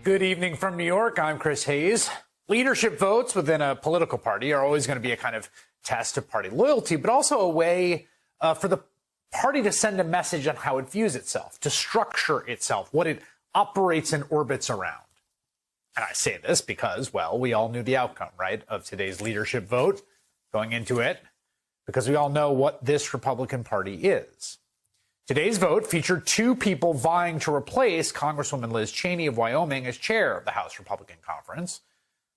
Good evening from New York. I'm Chris Hayes. Leadership votes within a political party are always going to be a kind of test of party loyalty, but also a way for the party to send a message on how it views itself, to structure itself, what it operates and orbits around. And I say this because, well, we all knew the outcome, right, of today's leadership vote going into it, because we all know what this Republican Party is. Today's vote featured two people vying to replace Congresswoman Liz Cheney of Wyoming as chair of the House Republican Conference.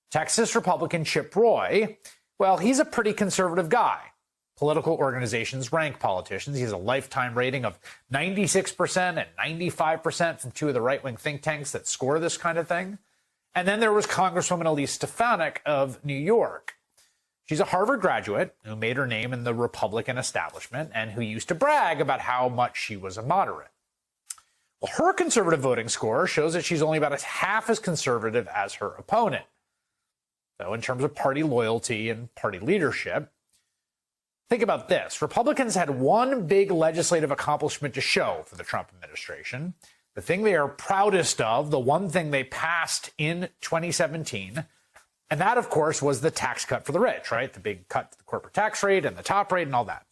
Texas Republican Chip Roy, well, he's a pretty conservative guy. Political organizations rank politicians. He has a lifetime rating of 96% and 95% from two of the right-wing think tanks that score this kind of thing. And then there was Congresswoman Elise Stefanik of New York. She's a Harvard graduate who made her name in the Republican establishment and who used to brag about how much she was a moderate. Well, her conservative voting score shows that she's only about half as conservative as her opponent. So in terms of party loyalty and party leadership, think about this. Republicans had one big legislative accomplishment to show for the Trump administration. The thing they are proudest of, the one thing they passed in 2017, and that, of course, was the tax cut for the rich, right? The big cut to the corporate tax rate and the top rate and all that.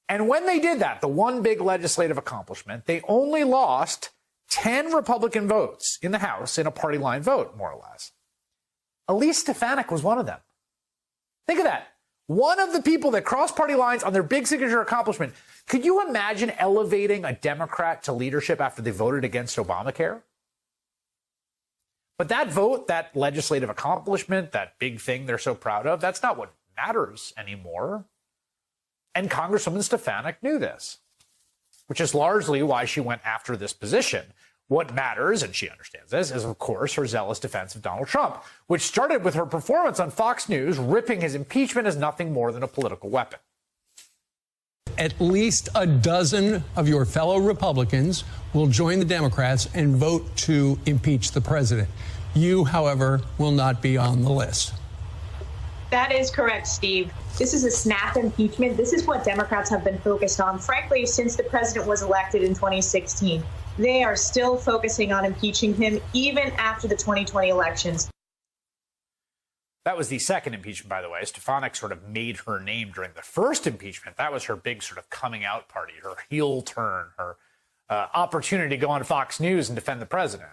And when they did that, the one big legislative accomplishment, they only lost 10 Republican votes in the House in a party line vote, more or less. Elise Stefanik was one of them. Think of that. One of the people that crossed party lines on their big signature accomplishment. Could you imagine elevating a Democrat to leadership after they voted against Obamacare? But that vote, that legislative accomplishment, that big thing they're so proud of, that's not what matters anymore. And Congresswoman Stefanik knew this, which is largely why she went after this position. What matters, and she understands this, is, of course, her zealous defense of Donald Trump, which started with her performance on Fox News, ripping his impeachment as nothing more than a political weapon. At least a dozen of your fellow Republicans will join the Democrats and vote to impeach the president. You, however, will not be on the list. That is correct, Steve. This is a snap impeachment. This is what Democrats have been focused on, frankly, since the president was elected in 2016. They are still focusing on impeaching him even after the 2020 elections. That was the second impeachment, by the way. Stefanik sort of made her name during the first impeachment. That was her big sort of coming out party, her heel turn, her opportunity to go on Fox News and defend the president.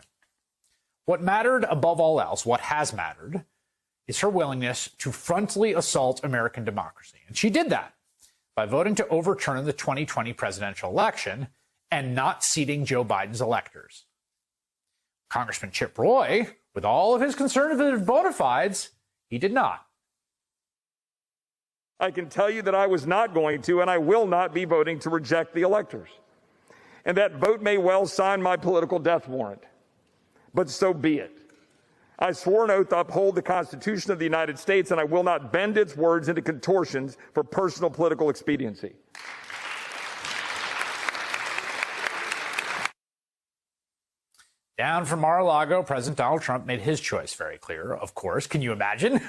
What mattered above all else, what has mattered, is her willingness to frontally assault American democracy. And she did that by voting to overturn the 2020 presidential election and not seating Joe Biden's electors. Congressman Chip Roy, with all of his conservative bona fides, he did not. I can tell you that I was not going to, and I will not be voting to reject the electors. And that vote may well sign my political death warrant, but so be it. I swore an oath to uphold the Constitution of the United States, and I will not bend its words into contortions for personal political expediency. Down from Mar-a-Lago, President Donald Trump made his choice very clear, of course. Can you imagine?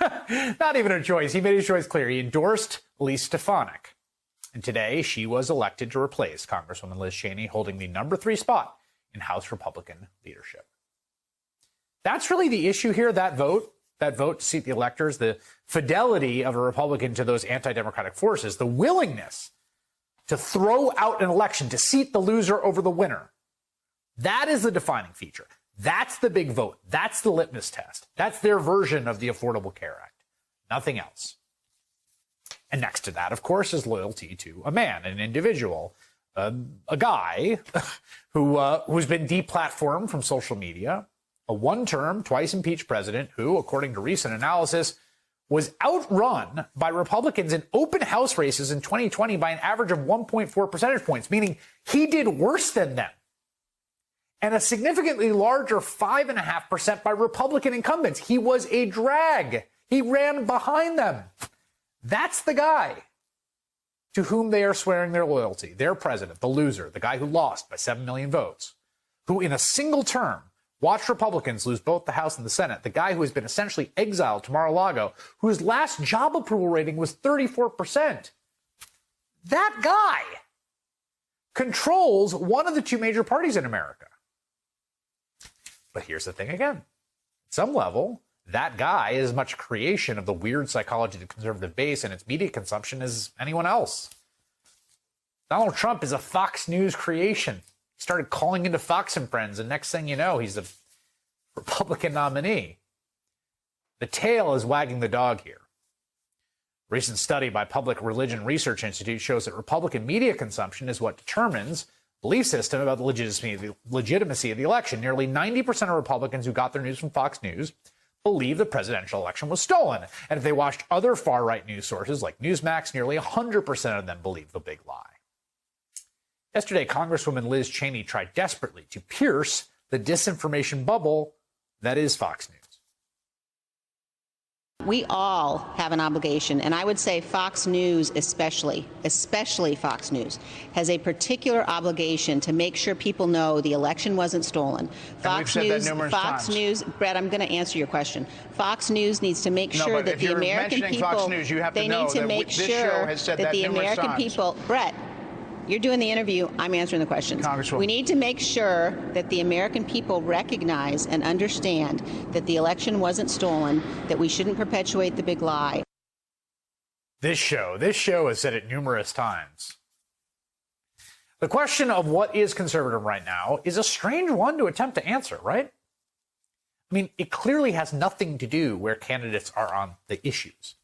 Not even a choice. He made his choice clear. He endorsed Elise Stefanik. And today, she was elected to replace Congresswoman Liz Cheney, holding the number 3 spot in House Republican leadership. That's really the issue here, that vote to seat the electors, the fidelity of a Republican to those anti-democratic forces, the willingness to throw out an election, to seat the loser over the winner. That is the defining feature. That's the big vote. That's the litmus test. That's their version of the Affordable Care Act. Nothing else. And next to that, of course, is loyalty to a man, an individual, a guy who's been deplatformed from social media, a one-term, twice-impeached president who, according to recent analysis, was outrun by Republicans in open House races in 2020 by an average of 1.4 percentage points, meaning he did worse than them. And a significantly larger 5.5% by Republican incumbents. He was a drag. He ran behind them. That's the guy to whom they are swearing their loyalty, their president, the loser, the guy who lost by 7 million votes, who in a single term watched Republicans lose both the House and the Senate, the guy who has been essentially exiled to Mar-a-Lago, whose last job approval rating was 34%. That guy controls one of the two major parties in America. But here's the thing again. At some level, that guy is as much creation of the weird psychology of the conservative base and its media consumption as anyone else. Donald Trump is a Fox News creation. He started calling into Fox and Friends, and next thing you know, he's a Republican nominee. The tail is wagging the dog here. A recent study by Public Religion Research Institute shows that Republican media consumption is what determines belief system about the legitimacy of the election. Nearly 90% of Republicans who got their news from Fox News believe the presidential election was stolen. And if they watched other far-right news sources like Newsmax, nearly 100% of them believe the big lie. Yesterday, Congresswoman Liz Cheney tried desperately to pierce the disinformation bubble that is Fox News. We all have an obligation, and I would say Fox News especially Fox News, has a particular obligation to make sure people know the election wasn't stolen. Fox News, Brett, I'm going to answer your question. Fox News needs to make sure that the American people, Fox News, you have to know that this show has said that the American people, Brett, you're doing the interview. I'm answering the questions. We need to make sure that the American people recognize and understand that the election wasn't stolen, that we shouldn't perpetuate the big lie. This show has said it numerous times. The question of what is conservative right now is a strange one to attempt to answer, right? I mean, it clearly has nothing to do where candidates are on the issues.